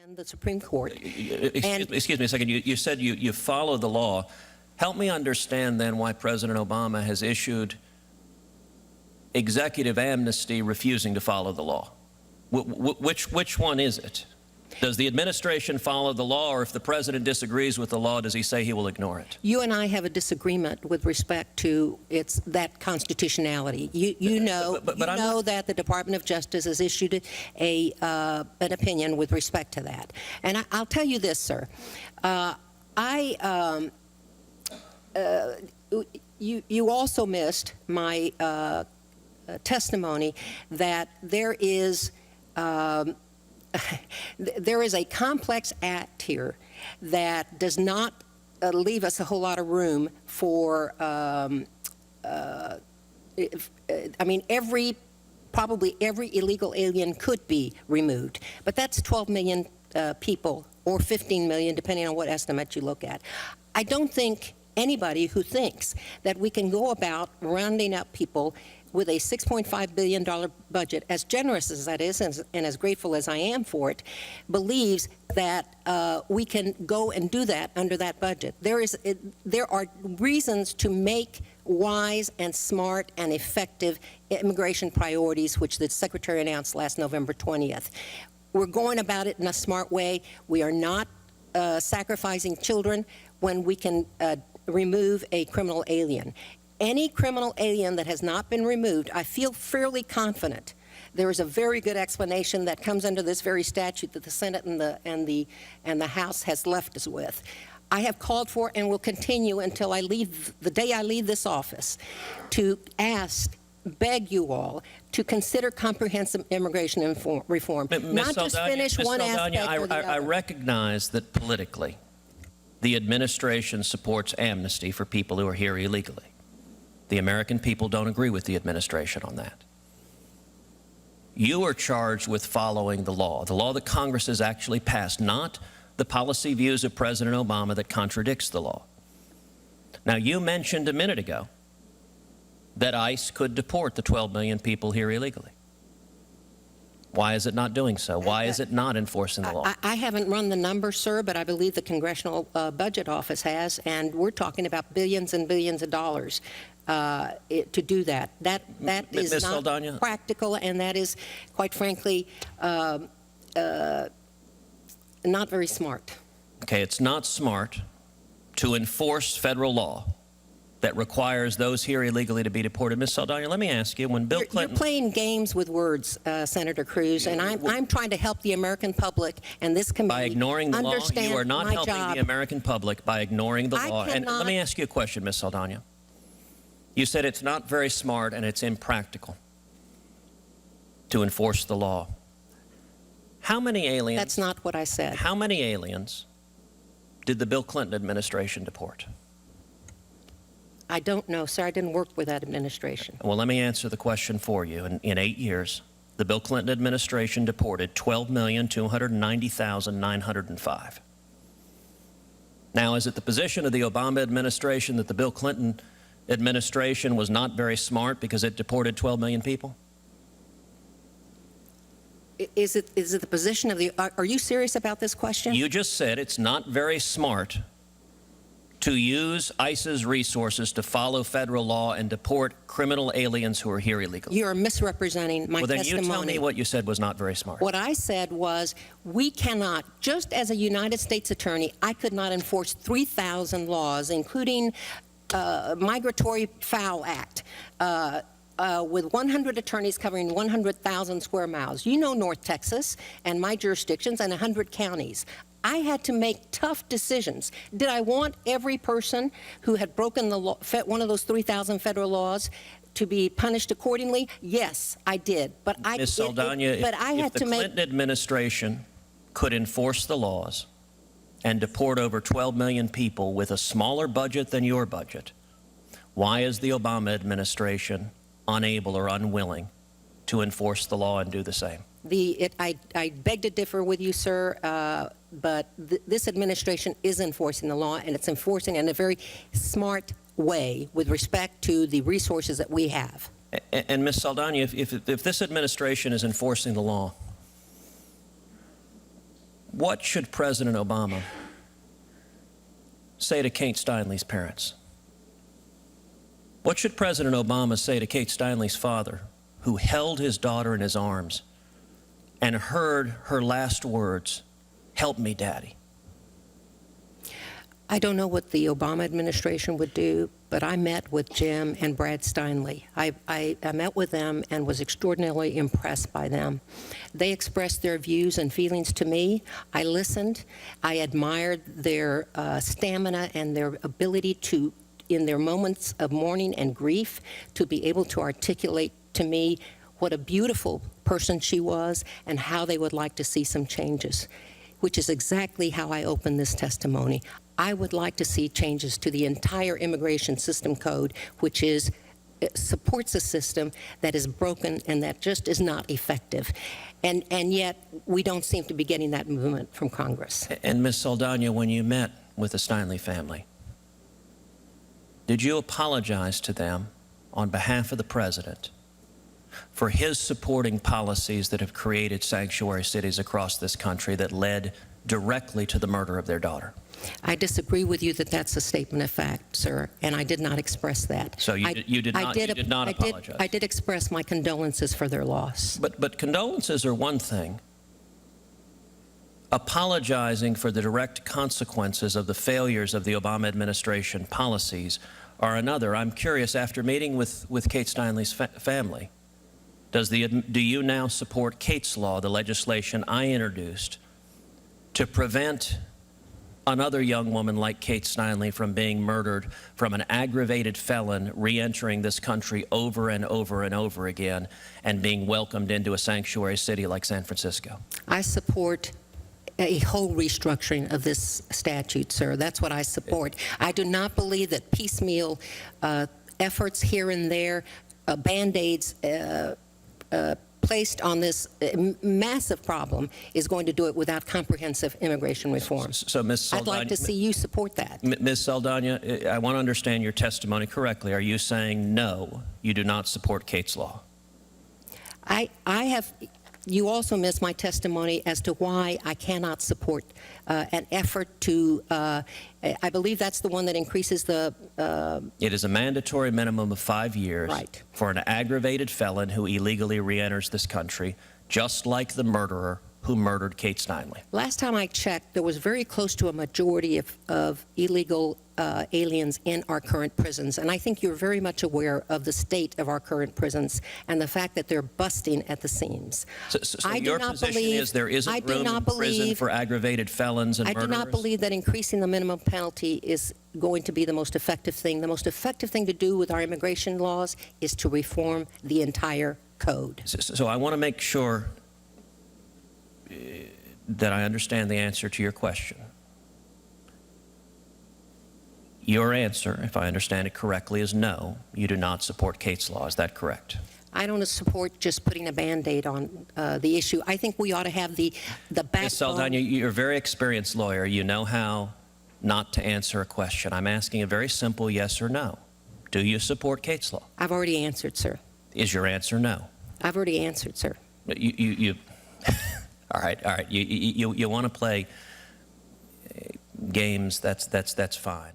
and the Supreme Court. Excuse me a second. You said you follow the law. Help me understand then why President Obama has issued executive amnesty refusing to follow the law. Which one is it? Does the administration follow the law, or if the president disagrees with the law, does he say he will ignore it? You and I have a disagreement with respect to that constitutionality. You know that the Department of Justice has issued an opinion with respect to that. And I'll tell you this, sir. You also missed my testimony that there is a complex act here that does not leave us a whole lot of room for, I mean, probably every illegal alien could be removed. But that's 12 million people, or 15 million, depending on what estimate you look at. I don't think anybody who thinks that we can go about rounding up people with a $6.5 billion budget, as generous as that is and as grateful as I am for it, believes that we can go and do that under that budget. There are reasons to make wise and smart and effective immigration priorities, which the Secretary announced last November 20th. We're going about it in a smart way. We are not sacrificing children when we can remove a criminal alien. Any criminal alien that has not been removed, I feel fairly confident there is a very good explanation that comes under this very statute that the Senate and the House has left us with. I have called for and will continue until I leave, the day I leave this office, to beg you all to consider comprehensive immigration reform, not just finish one aspect or the other. I recognize that politically the administration supports amnesty for people who are here illegally. The American people don't agree with the administration on that. You are charged with following the law that Congress has actually passed, not the policy views of President Obama that contradicts the law. Now, you mentioned a minute ago that ICE could deport the 12 million people here illegally. Why is it not doing so? Why is it not enforcing the law? I haven't run the numbers, sir, but I believe the Congressional Budget Office has, and we're talking about billions and billions of dollars to do that. That is Ms. not Saldana, practical, and that is, quite frankly, not very smart. Okay, it's not smart to enforce federal law that requires those here illegally to be deported. Ms. Saldana, let me ask you, when Bill Clinton... You're playing games with words, Senator Cruz, and I'm trying to help the American public and this committee by ignoring the law, you are not helping the American public by ignoring the law. And let me ask you a question, Ms. Saldana. You said it's not very smart and it's impractical to enforce the law. How many aliens... That's not what I said. How many aliens did the Bill Clinton administration deport? I don't know, sir. I didn't work with that administration. Well, let me answer the question for you. In 8 years, the Bill Clinton administration deported 12,290,905. Now, is it the position of the Obama administration that the Bill Clinton administration was not very smart because it deported 12 million people? Is it the position of the... Are you serious about this question? You just said it's not very smart to use ICE's resources to follow federal law and deport criminal aliens who are here illegally. You're misrepresenting my testimony. Well, then you tell me what you said was not very smart. What I said was, we cannot, just as a United States attorney, I could not enforce 3,000 laws, including Migratory Fowl Act, with 100 attorneys covering 100,000 square miles. You know North Texas and my jurisdictions and 100 counties. I had to make tough decisions. Did I want every person who had broken the law, one of those 3,000 federal laws, to be punished accordingly? Yes, I did. But Ms. Saldana, if the Clinton administration could enforce the laws and deport over 12 million people with a smaller budget than your budget, why is the Obama administration unable or unwilling to enforce the law and do the same? I beg to differ with you, sir, but this administration is enforcing the law, and it's enforcing it in a very smart way with respect to the resources that we have. And Ms. Saldana, if this administration is enforcing the law, What should President Obama say to Kate Steinle's parents? What should President Obama say to Kate Steinle's father, who held his daughter in his arms and heard her last words, "Help me, Daddy"? I don't know what the Obama administration would do, but I met with Jim and Brad Steinle. I met with them and was extraordinarily impressed by them. They expressed their views and feelings to me. I listened. I admired their stamina and their ability to, in their moments of mourning and grief, to be able to articulate to me what a beautiful person she was and how they would like to see some changes, which is exactly how I opened this testimony. I would like to see changes to the entire immigration system code, which supports a system that is broken and that just is not effective. And yet, we don't seem to be getting that movement from Congress. And Ms. Saldana, when you met with the Steinle family, did you apologize to them on behalf of the President for his supporting policies that have created sanctuary cities across this country that led directly to the murder of their daughter? I disagree with you that that's a statement of fact, sir, and I did not express that. So you did not apologize? I did express my condolences for their loss. But condolences are one thing. Apologizing for the direct consequences of the failures of the Obama administration policies are another. I'm curious, after meeting with Kate Steinle's family, do you now support Kate's Law, the legislation I introduced, to prevent another young woman like Kate Steinle from being murdered from an aggravated felon re-entering this country over and over and over again and being welcomed into a sanctuary city like San Francisco? I support a whole restructuring of this statute, sir. That's what I support. I do not believe that piecemeal efforts here and there, Band-Aids placed on this massive problem is going to do it without comprehensive immigration reform. So, Ms. Saldana, I'd like to see you support that. Ms. Saldana, I want to understand your testimony correctly. Are you saying no, you do not support Kate's Law? You also missed my testimony as to why I cannot support an effort to, I believe that's the one that increases the... It is a mandatory minimum of 5 years Right. for an aggravated felon who illegally re-enters this country, just like the murderer who murdered Kate Steinle. Last time I checked, there was very close to a majority of illegal aliens in our current prisons, and I think you're very much aware of the state of our current prisons and the fact that they're busting at the seams. So your position is there isn't room in prison for aggravated felons and murderers? I do not believe that increasing the minimum penalty is going to be the most effective thing. The most effective thing to do with our immigration laws is to reform the entire code. So I want to make sure that I understand the answer to your question. Your answer, if I understand it correctly, is no, you do not support Kate's Law. Is that correct? I don't support just putting a Band-Aid on the issue. I think we ought to have the backbone. Ms. Saldana, you're a very experienced lawyer. You know how not to answer a question. I'm asking a very simple yes or no. Do you support Kate's Law? I've already answered, sir. Is your answer no? I've already answered, sir. You all right. You want to play games, that's fine.